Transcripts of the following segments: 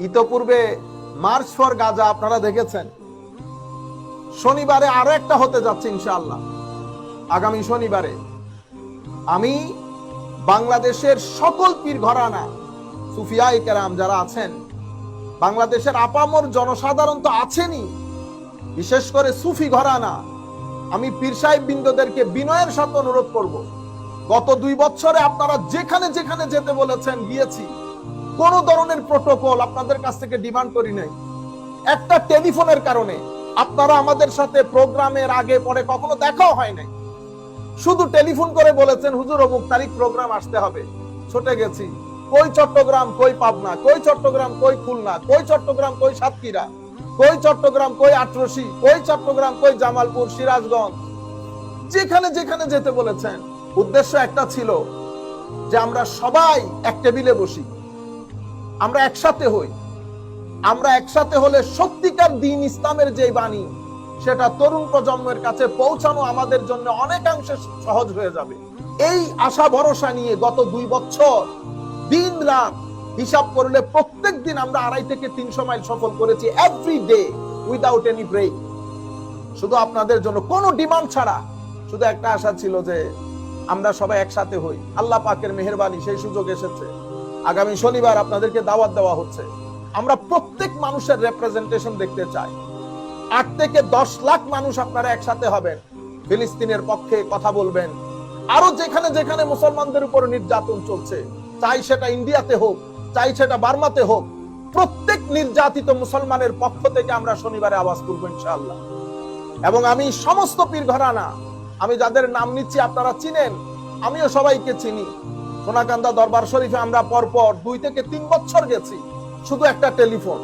ইতোপূর্বে March for Gaza আপনারা দেখেছেন। শনিবারে আরো একটা হতে যাচ্ছে ইনশাআল্লাহ। আগামী শনিবারে আমি বাংলাদেশের সকল পীর ঘরানা সুফিয়ায়ে কেরাম যারা আছেন, বাংলাদেশের আপামর জনসাধারণ তো আছেনই, বিশেষ করে সুফি ঘরানা, আমি পীর সাহেব বৃন্দদেরকে বিনয়ের সাথে অনুরোধ করব, গত 2 বছরে আপনারা যেখানে যেখানে যেতে বলেছেন গিয়েছি, কোন ধরনের প্রোটোকল আপনাদের কাছ থেকে ডিমান্ড করি নাই। একটা টেলিফোনের কারণে আপনারা আমাদের সাথে প্রোগ্রামের আগে পরে কখনো দেখাও হয় নাই, শুধু টেলিফোন করে বলেছেন হুজুর অমুক তারিখ প্রোগ্রাম আসতে হবে, ছুটে গেছি। কই চট্টগ্রাম, কই পাবনা, কই চট্টগ্রাম, কই খুলনা, কই চট্টগ্রাম, কই সাতক্ষীরা, কই চট্টগ্রাম, কই আটরশি, কই চট্টগ্রাম, কই জামালপুর, সিরাজগঞ্জ, যেখানে যেখানে যেতে বলেছেন উদ্দেশ্য একটা ছিল যে আমরা সবাই এক টেবিলে বসি, আমরা একসাথে হই। আমরা একসাথে হলে সত্যিকার দ্বীন ইসলামের যে বাণী সেটা তরুণ প্রজন্মের কাছে পৌঁছানো আমাদের জন্য অনেকাংশে সহজ হয়ে যাবে। এই আশা ভরসা নিয়ে গত 2 বছর দিন রাত হিসাব করলে প্রত্যেক দিন আমরা 2.5 থেকে 300 মাইল সফর করেছি, every day without any break, শুধু আপনাদের জন্য, কোনো ডিমান্ড ছাড়া। শুধু একটা আশা ছিল যে আমরা সবাই একসাথে হই। আল্লাহ পাকের মেহেরবানি সেই সুযোগ এসেছে। আগামী শনিবার আপনাদেরকে দাওয়াত দেওয়া হচ্ছে। আমরা প্রত্যেক মানুষের রিপ্রেজেন্টেশন দেখতে চাই। 8 থেকে 10 লাখ মানুষ আপনারা একসাথে হবেন, ফিলিস্তিনের পক্ষে কথা বলবেন। আরো যেখানে যেখানে মুসলমানদের উপর নির্যাতন চলছে, চাই সেটা ইন্ডিয়াতে হোক, চাই সেটা বার্মাতে হোক, প্রত্যেক নির্যাতিত মুসলমানের পক্ষ থেকে আমরা শনিবারে আওয়াজ তুলব ইনশাআল্লাহ। এবং আমি সমস্ত পীর ঘরানা, আমি যাদের নাম নিচ্ছি আপনারা চিনেন, আমিও সবাইকে চিনি। সোনাকান্দা দরবার শরীফে আমরা পরপর 2 থেকে 3 বছর গেছি, শুধু একটা টেলিফোন।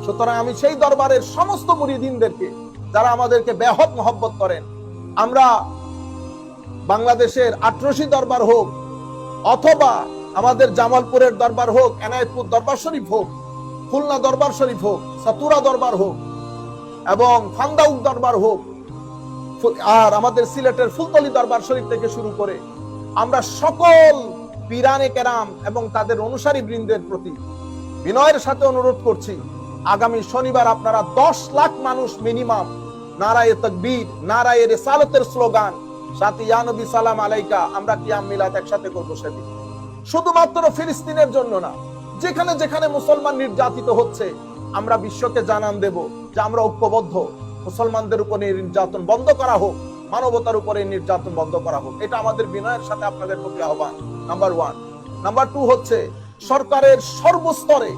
সুতরাং আমি সেই দরবারের সমস্ত মুরিদিনদেরকে যারা আমাদেরকে বেহদ মহব্বত করেন, আমরা বাংলাদেশের আটরশি দরবার হোক, অথবা আমাদের জামালপুরের দরবার হোক, এনায়েতপুর দরবার শরীফ হোক, খুলনা দরবার শরীফ হোক, সাতুরা দরবার হোক, এবং ফান্দাউক দরবার হোক, আর আমাদের সিলেটের ফুলতলি দরবার শরীফ থেকে শুরু করে আমরা সকল পীরানে কেরাম এবং তাদের অনুসারী বৃন্দের প্রতি বিনয়ের সাথে অনুরোধ করছি, আগামী শনিবার আপনারা 10 লাখ মানুষ মিনিমাম নারায়ে তাকবীর, নারায়ে রিসালাতের স্লোগান, সাথে ইয়া নবী সালাম আলাইকা, আমরা কিয়াম মিলাদ একসাথে করব সেদিন। শুধুমাত্র ফিলিস্তিনের জন্য না, যেখানে যেখানে মুসলমান নির্যাতিত হচ্ছে আমরা বিশ্বকে জানান দেব যে আমরা ঐক্যবদ্ধ। মুসলমানদের উপরে নির্যাতন বন্ধ করা হোক, মানবতার উপরে নির্যাতন বন্ধ করা হোক, এটা আমাদের বিনয়ের সাথে আপনাদের প্রতি আহ্বান, নাম্বার 1। নাম্বার 2 হচ্ছে সরকারের সর্বস্তরে